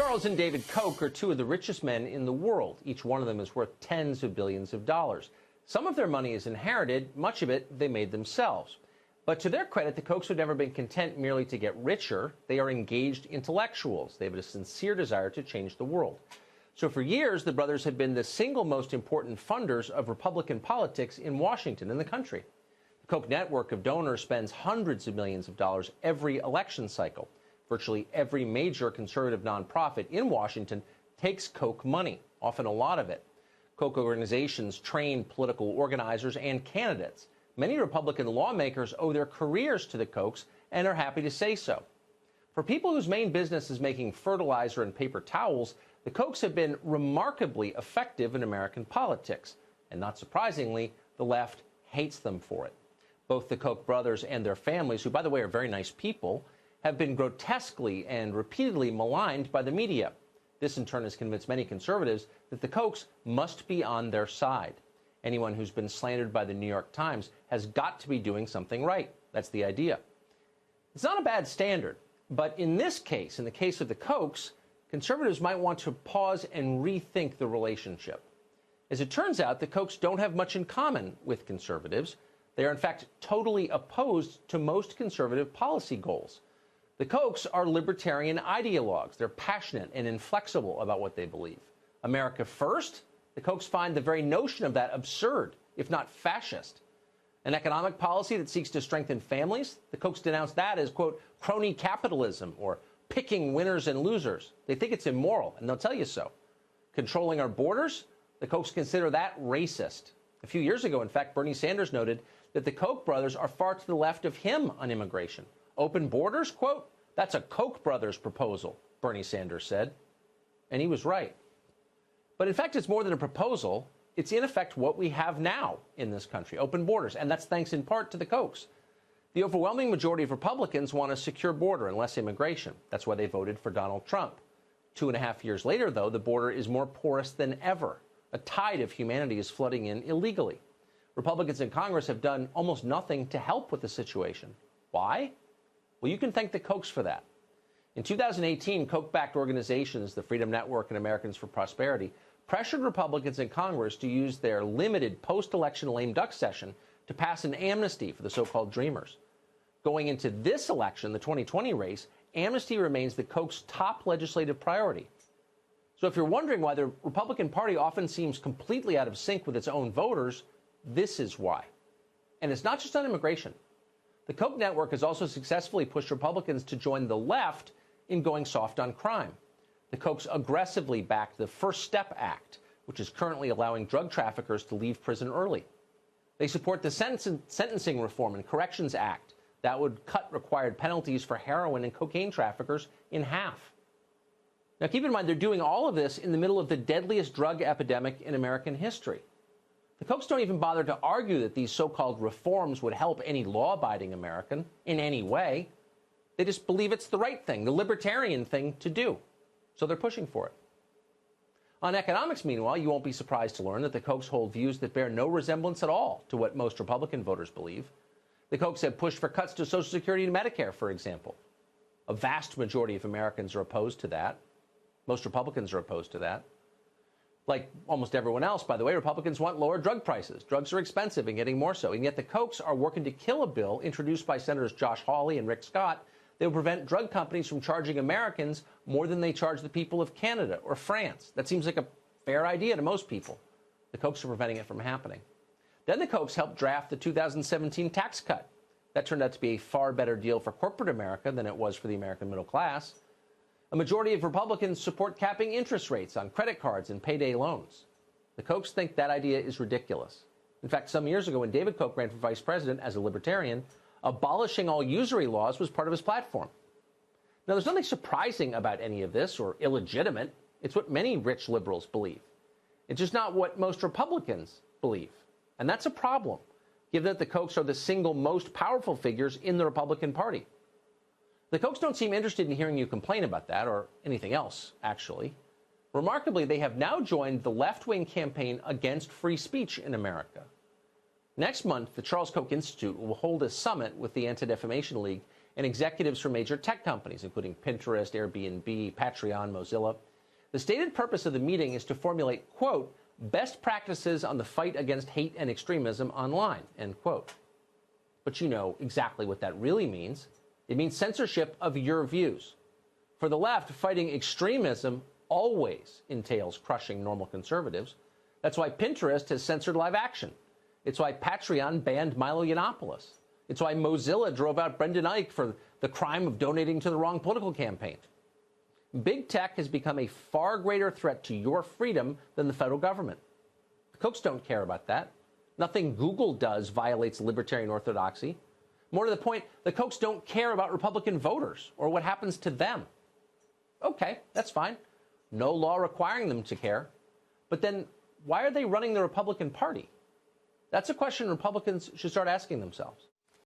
Charles and David Koch are two of the richest men in the world. Each one of them is worth tens of billions of dollars. Some of their money is inherited, much of it they made themselves. But to their credit, the Kochs have never been content merely to get richer. They are engaged intellectuals. They have a sincere desire to change the world. So for years, the brothers have been the single most important funders of Republican politics in Washington and the country. The Koch network of donors spends hundreds of millions of dollars every election cycle. Virtually every major conservative nonprofit in Washington takes Koch money, often a lot of it. Koch organizations train political organizers and candidates. Many Republican lawmakers owe their careers to the Kochs and are happy to say so. For people whose main business is making fertilizer and paper towels, the Kochs have been remarkably effective in American politics. And not surprisingly, the left hates them for it. Both the Koch brothers and their families, who, by the way, are very nice people, have been grotesquely and repeatedly maligned by the media. This, in turn, has convinced many conservatives that the Kochs must be on their side. Anyone who's been slandered by the New York Times has got to be doing something right. That's the idea. It's not a bad standard, but in this case, in the case of the Kochs, conservatives might want to pause and rethink the relationship. As it turns out, the Kochs don't have much in common with conservatives. They are, in fact, totally opposed to most conservative policy goals. The Kochs are libertarian ideologues. They're passionate and inflexible about what they believe. America first? The Kochs find the very notion of that absurd, if not fascist. An economic policy that seeks to strengthen families? The Kochs denounce that as, quote, crony capitalism or picking winners and losers. They think it's immoral, and they'll tell you so. Controlling our borders? The Kochs consider that racist. A few years ago, in fact, Bernie Sanders noted that the Koch brothers are far to the left of him on immigration. Open borders, quote, that's a Koch brothers proposal, Bernie Sanders said. And he was right. But in fact, it's more than a proposal. It's in effect what we have now in this country, open borders. And that's thanks in part to the Kochs. The overwhelming majority of Republicans want a secure border and less immigration. That's why they voted for Donald Trump. 2.5 years later, though, the border is more porous than ever. A tide of humanity is flooding in illegally. Republicans in Congress have done almost nothing to help with the situation. Why? Well, you can thank the Kochs for that. In 2018, Koch-backed organizations, the Freedom Network and Americans for Prosperity, pressured Republicans in Congress to use their limited post-election lame duck session to pass an amnesty for the so-called Dreamers. Going into this election, the 2020 race, amnesty remains the Kochs' top legislative priority. So if you're wondering why the Republican Party often seems completely out of sync with its own voters, this is why. And it's not just on immigration. The Koch network has also successfully pushed Republicans to join the left in going soft on crime. The Kochs aggressively backed the First Step Act, which is currently allowing drug traffickers to leave prison early. They support the Sentencing Reform and Corrections Act that would cut required penalties for heroin and cocaine traffickers in half. Now, keep in mind, they're doing all of this in the middle of the deadliest drug epidemic in American history. The Kochs don't even bother to argue that these so-called reforms would help any law-abiding American in any way. They just believe it's the right thing, the libertarian thing to do. So they're pushing for it. On economics, meanwhile, you won't be surprised to learn that the Kochs hold views that bear no resemblance at all to what most Republican voters believe. The Kochs have pushed for cuts to Social Security and Medicare, for example. A vast majority of Americans are opposed to that. Most Republicans are opposed to that. Like almost everyone else, by the way, Republicans want lower drug prices. Drugs are expensive and getting more so. And yet the Kochs are working to kill a bill introduced by Senators Josh Hawley and Rick Scott that will prevent drug companies from charging Americans more than they charge the people of Canada or France. That seems like a fair idea to most people. The Kochs are preventing it from happening. Then the Kochs helped draft the 2017 tax cut. That turned out to be a far better deal for corporate America than it was for the American middle class. A majority of Republicans support capping interest rates on credit cards and payday loans. The Kochs think that idea is ridiculous. In fact, some years ago when David Koch ran for vice president as a libertarian, abolishing all usury laws was part of his platform. Now, there's nothing surprising about any of this or illegitimate. It's what many rich liberals believe. It's just not what most Republicans believe. And that's a problem, given that the Kochs are the single most powerful figures in the Republican Party. The Kochs don't seem interested in hearing you complain about that, or anything else, actually. Remarkably, they have now joined the left-wing campaign against free speech in America. Next month, the Charles Koch Institute will hold a summit with the Anti-Defamation League and executives from major tech companies, including Pinterest, Airbnb, Patreon, Mozilla. The stated purpose of the meeting is to formulate, quote, best practices on the fight against hate and extremism online, end quote. But you know exactly what that really means. It means censorship of your views. For the left, fighting extremism always entails crushing normal conservatives. That's why Pinterest has censored live action. It's why Patreon banned Milo Yiannopoulos. It's why Mozilla drove out Brendan Eich for the crime of donating to the wrong political campaign. Big tech has become a far greater threat to your freedom than the federal government. The Kochs don't care about that. Nothing Google does violates libertarian orthodoxy. More to the point, the Kochs don't care about Republican voters or what happens to them. Okay, that's fine. No law requiring them to care. But then why are they running the Republican Party? That's a question Republicans should start asking themselves.